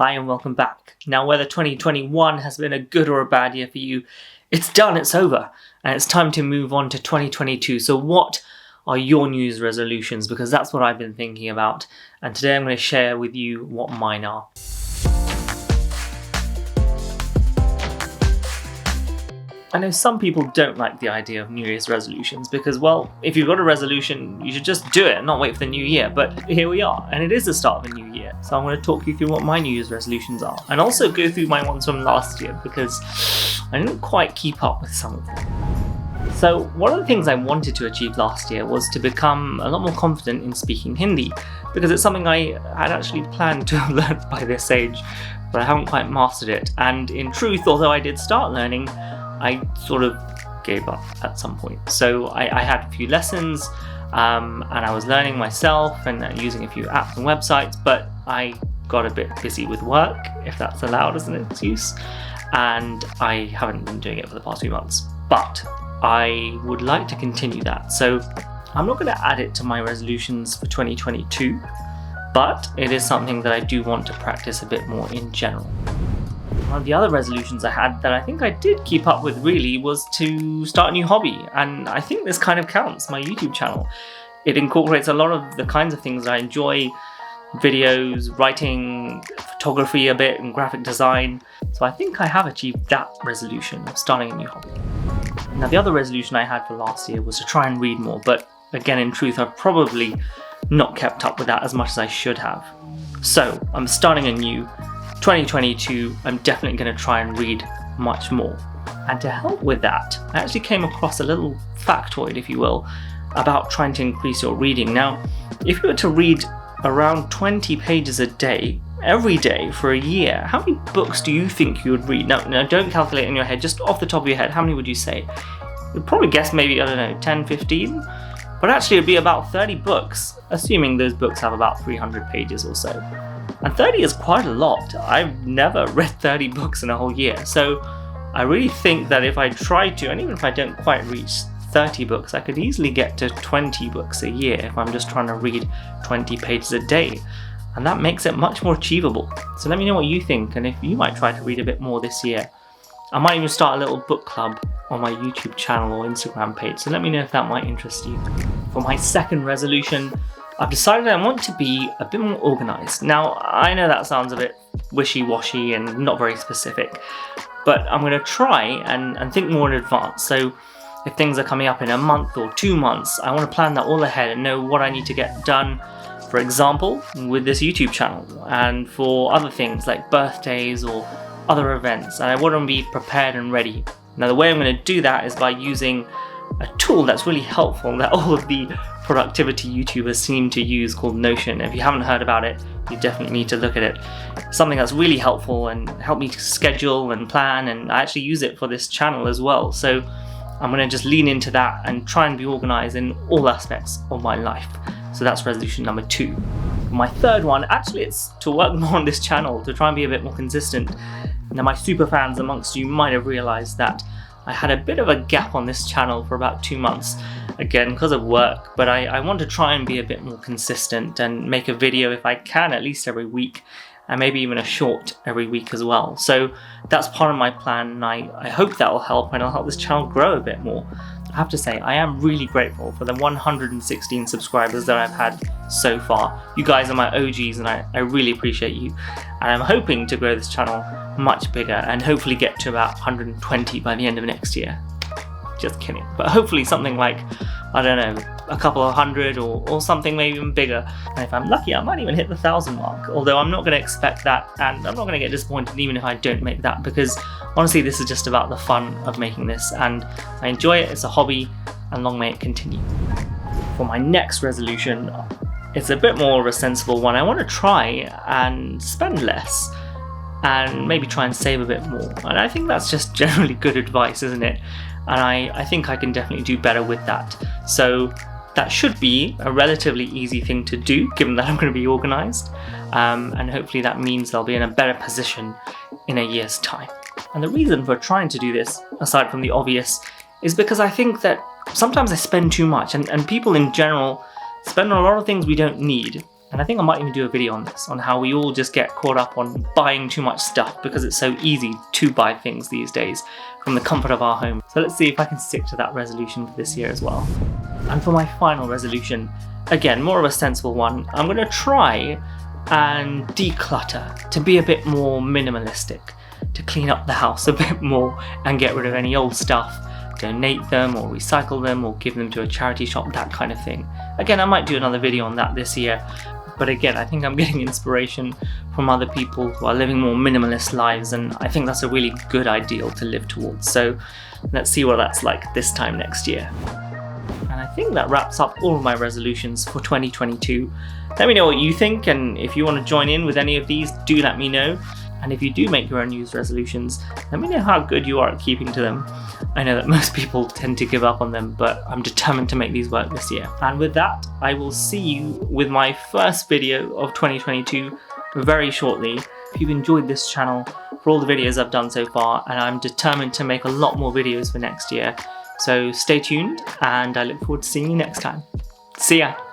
Hi and welcome back. Now, whether 2021 has been a good or a bad year for you, it's done, it's over, and it's time to move on to 2022. So what are your New Year's resolutions? Because that's what I've been thinking about, and today I'm going to share with you what mine are. I know some people don't like the idea of New Year's resolutions because, well, if you've got a resolution, you should just do it and not wait for the new year. But here we are, and it is the start of a new year. So I'm going to talk you through what my New Year's resolutions are, and also go through my ones from last year because I didn't quite keep up with some of them. So one of the things I wanted to achieve last year was to become a lot more confident in speaking Hindi, because it's something I had actually planned to have learned by this age, but I haven't quite mastered it. And in truth, although I did start learning, I sort of gave up at some point. So I had a few lessons and I was learning myself and using a few apps and websites, but I got a bit busy with work, if that's allowed as an excuse, and I haven't been doing it for the past few months. But I would like to continue that. So I'm not going to add it to my resolutions for 2022, but it is something that I do want to practice a bit more in general. One of the other resolutions I had that I think I did keep up with really was to start a new hobby, and I think this kind of counts, my YouTube channel. It incorporates a lot of the kinds of things that I enjoy: videos, writing, photography a bit, and graphic design. So I think I have achieved that resolution of starting a new hobby. Now, the other resolution I had for last year was to try and read more, but again, in truth, I've probably not kept up with that as much as I should have. So I'm starting a new 2022, I'm definitely going to try and read much more. And to help with that, I actually came across a little factoid, if you will, about trying to increase your reading. Now, if you were to read around 20 pages a day, every day for a year, how many books do you think you would read? Now don't calculate in your head, just off the top of your head, how many would you say? You'd probably guess maybe, 10, 15? But actually it'd be about 30 books, assuming those books have about 300 pages or so. And 30 is quite a lot. I've never read 30 books in a whole year. So I really think that if I try to, and even if I don't quite reach 30 books, I could easily get to 20 books a year if I'm just trying to read 20 pages a day. And that makes it much more achievable. So let me know what you think, and if you might try to read a bit more this year. I might even start a little book club on my YouTube channel or Instagram page, so let me know if that might interest you. For my second resolution, I've decided I want to be a bit more organised. Now, I know that sounds a bit wishy-washy and not very specific, but I'm going to try and think more in advance. So if things are coming up in a month or 2 months, I want to plan that all ahead and know what I need to get done, for example, with this YouTube channel, and for other things like birthdays or other events, and I want to be prepared and ready. Now, the way I'm going to do that is by using a tool that's really helpful that all of the productivity YouTubers seem to use, called Notion. If you haven't heard about it, you definitely need to look at it. It's something that's really helpful and help me to schedule and plan, and I actually use it for this channel as well. So I'm going to just lean into that and try and be organized in all aspects of my life. So that's resolution number 2. My third one, actually, it's to work more on this channel, to try and be a bit more consistent. Now, my super fans amongst you might have realized that I had a bit of a gap on this channel for about 2 months, again because of work, but I want to try and be a bit more consistent and make a video if I can at least every week, and maybe even a short every week as well. So that's part of my plan, and I hope that will help, and it'll help this channel grow a bit more. I have to say, I am really grateful for the 116 subscribers that I've had so far. You guys are my OGs, and I really appreciate you. And I'm hoping to grow this channel much bigger and hopefully get to about 120 by the end of next year. Just kidding. But hopefully something like, I don't know, a couple of hundred or something maybe even bigger. And if I'm lucky, I might even hit the 1,000 mark. Although I'm not going to expect that, and I'm not going to get disappointed even if I don't make that, because honestly, this is just about the fun of making this, and I enjoy it. It's a hobby, and long may it continue. For my next resolution, it's a bit more of a sensible one. I want to try and spend less and maybe try and save a bit more. And I think that's just generally good advice, isn't it? And I think I can definitely do better with that. So that should be a relatively easy thing to do, given that I'm going to be organised. And hopefully that means I'll be in a better position in a year's time. And the reason for trying to do this, aside from the obvious, is because I think that sometimes I spend too much, and people in general spend on a lot of things we don't need. And I think I might even do a video on this, on how we all just get caught up on buying too much stuff because it's so easy to buy things these days from the comfort of our home. So let's see if I can stick to that resolution for this year as well. And for my final resolution, again, more of a sensible one, I'm going to try and declutter, to be a bit more minimalistic, to clean up the house a bit more and get rid of any old stuff, donate them or recycle them or give them to a charity shop, that kind of thing. Again, I might do another video on that this year, but again, I think I'm getting inspiration from other people who are living more minimalist lives, and I think that's a really good ideal to live towards. So let's see what that's like this time next year. And I think that wraps up all of my resolutions for 2022. Let me know what you think, and if you want to join in with any of these, do let me know. And if you do make your own New Year's resolutions, let me know how good you are at keeping to them. I know that most people tend to give up on them, but I'm determined to make these work this year. And with that, I will see you with my first video of 2022 very shortly. If you've enjoyed this channel, for all the videos I've done so far, and I'm determined to make a lot more videos for next year. So stay tuned, and I look forward to seeing you next time. See ya!